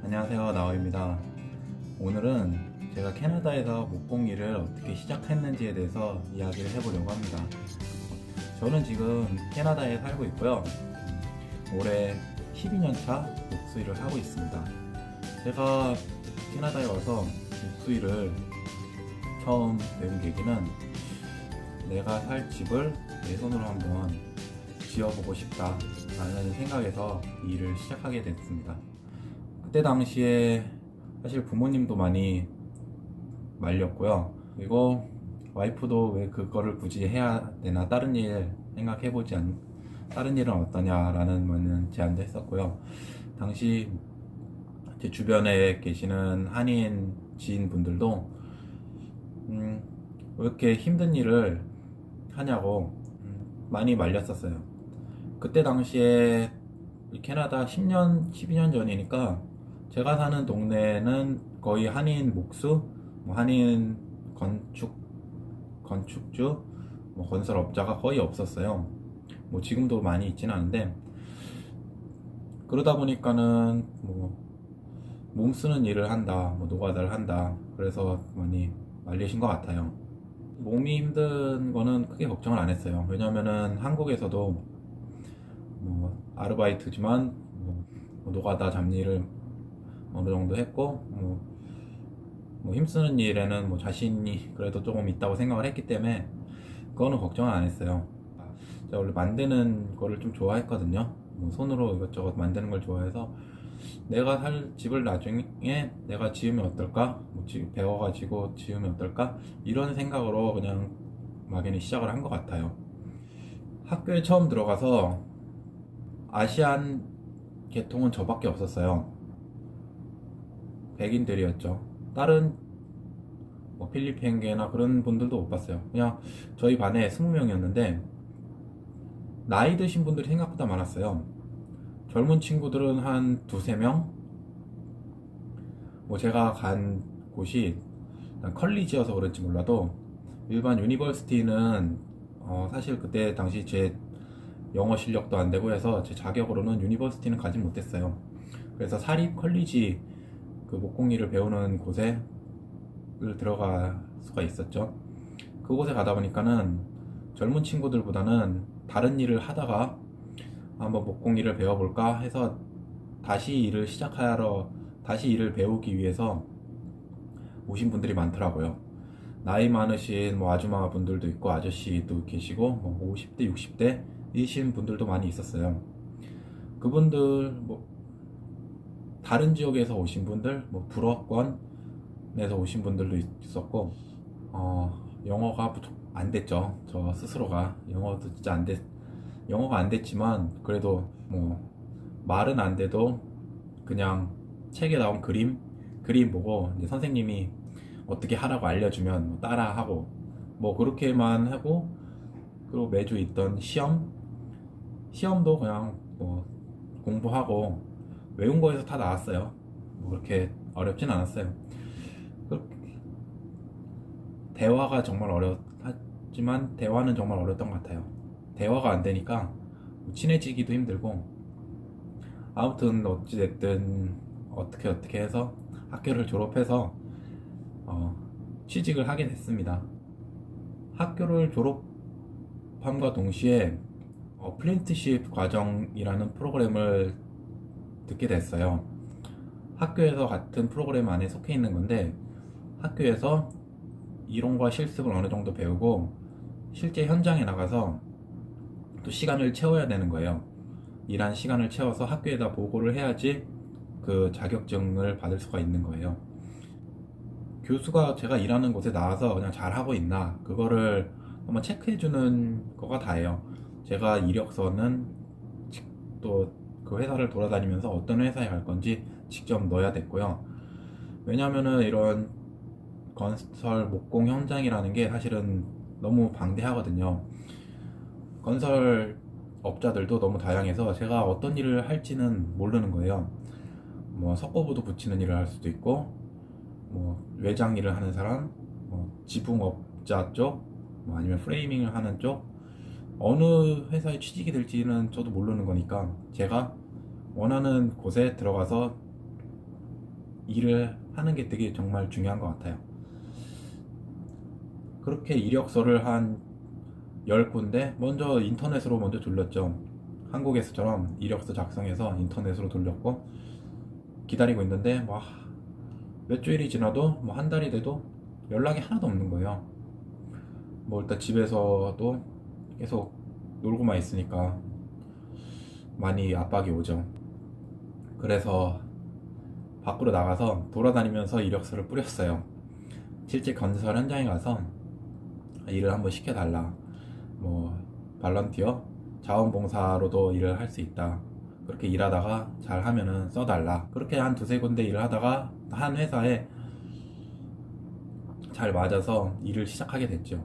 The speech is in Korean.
안녕하세요, 나오입니다. 오늘은 제가 캐나다에서 목공일을 어떻게 시작했는지에 대해서 이야기를 해보려고 합니다. 저는 지금 캐나다에 살고 있고요. 올해 12년차 목수일을 하고 있습니다. 제가 캐나다에 와서 목수일을 처음 배운 계기는 내가 살 집을 내 손으로 한번 지어보고 싶다라는 생각에서 이 일을 시작하게 됐습니다. 그때 당시에 사실 부모님도 많이 말렸고요. 그리고 와이프도 왜 그거를 굳이 해야 되나, 다른 일 다른 일은 어떠냐라는 많은 제안도 했었고요. 당시 제 주변에 계시는 한인 지인분들도 왜 이렇게 힘든 일을 하냐고 많이 말렸었어요. 그때 당시에 캐나다 10년, 12년 전이니까 제가 사는 동네는 거의 한인 목수, 한인 건축주, 건설업자가 거의 없었어요. 지금도 많이 있진 않은데, 그러다 보니까는 몸 쓰는 일을 한다, 노가다를 한다, 그래서 많이 말리신 것 같아요. 몸이 힘든 거는 크게 걱정을 안 했어요. 왜냐면은 한국에서도 아르바이트지만 노가다 잡일을 어느 정도 했고, 힘쓰는 일에는 자신이 그래도 조금 있다고 생각을 했기 때문에 그거는 걱정을 안 했어요. 제가 원래 만드는 거를 좀 좋아했거든요. 손으로 이것저것 만드는 걸 좋아해서 내가 살 집을 나중에 내가 지으면 어떨까? 배워가지고 지으면 어떨까? 이런 생각으로 그냥 막연히 시작을 한 것 같아요. 학교에 처음 들어가서 아시안 계통은 저밖에 없었어요. 백인들이었죠. 다른 필리핀계나 그런 분들도 못 봤어요. 그냥 저희 반에 20명이었는데 나이 드신 분들이 생각보다 많았어요. 젊은 친구들은 한 두세 명? 제가 간 곳이 컬리지여서 그런지 몰라도 일반 유니버시티는 사실 그때 당시 제 영어 실력도 안 되고 해서 제 자격으로는 유니버시티는 가지 못했어요. 그래서 사립 컬리지, 그 목공일을 배우는 곳에 들어갈 수가 있었죠. 그곳에 가다 보니까는 젊은 친구들보다는 다른 일을 하다가 한번 목공일을 배워볼까 해서 다시 일을 배우기 위해서 오신 분들이 많더라고요. 나이 많으신 아줌마 분들도 있고 아저씨도 계시고 50대, 60대이신 분들도 많이 있었어요. 그분들 다른 지역에서 오신 분들, 불어권에서 오신 분들도 있었고, 영어가 안 됐죠. 저 스스로가 영어도 진짜 영어가 안 됐지만 그래도 말은 안 돼도 그냥 책에 나온 그림 보고 이제 선생님이 어떻게 하라고 알려주면 따라하고 그렇게만 하고, 그리고 매주 있던 시험도 그냥 공부하고 외운 거에서 다 나왔어요. 그렇게 어렵진 않았어요. 대화가 정말 하지만 대화는 정말 어려웠던 것 같아요. 대화가 안 되니까 친해지기도 힘들고, 아무튼 어찌됐든 어떻게 해서 학교를 졸업해서 취직을 하게 됐습니다. 학교를 졸업함과 동시에 어프렌티십 과정이라는 프로그램을 듣게 됐어요. 학교에서 같은 프로그램 안에 속해 있는 건데, 학교에서 이론과 실습을 어느 정도 배우고 실제 현장에 나가서 또 시간을 채워야 되는 거예요. 일한 시간을 채워서 학교에다 보고를 해야지 그 자격증을 받을 수가 있는 거예요. 교수가 제가 일하는 곳에 나와서 그냥 잘하고 있나 그거를 한번 체크해주는 거가 다예요. 제가 이력서는 또 그 회사를 돌아다니면서 어떤 회사에 갈 건지 직접 넣어야 됐고요. 왜냐면은 이런 건설 목공 현장이라는 게 사실은 너무 방대하거든요. 건설 업자들도 너무 다양해서 제가 어떤 일을 할지는 모르는 거예요. 석고보드 붙이는 일을 할 수도 있고, 외장 일을 하는 사람, 지붕업자 쪽, 아니면 프레이밍을 하는 쪽, 어느 회사에 취직이 될지는 저도 모르는 거니까 제가 원하는 곳에 들어가서 일을 하는 게 되게 정말 중요한 것 같아요. 그렇게 이력서를 한 10군데 먼저 인터넷으로 먼저 돌렸죠. 한국에서처럼 이력서 작성해서 인터넷으로 돌렸고 기다리고 있는데 뭐 몇 주일이 지나도 뭐 한 달이 돼도 연락이 하나도 없는 거예요. 뭐 일단 집에서도 계속 놀고만 있으니까 많이 압박이 오죠. 그래서 밖으로 나가서 돌아다니면서 이력서를 뿌렸어요. 실제 건설 현장에 가서 일을 한번 시켜달라. 뭐 발런티어, 자원봉사로도 일을 할 수 있다. 그렇게 일하다가 잘하면은 써달라. 그렇게 한 두세 군데 일을 하다가 한 회사에 잘 맞아서 일을 시작하게 됐죠.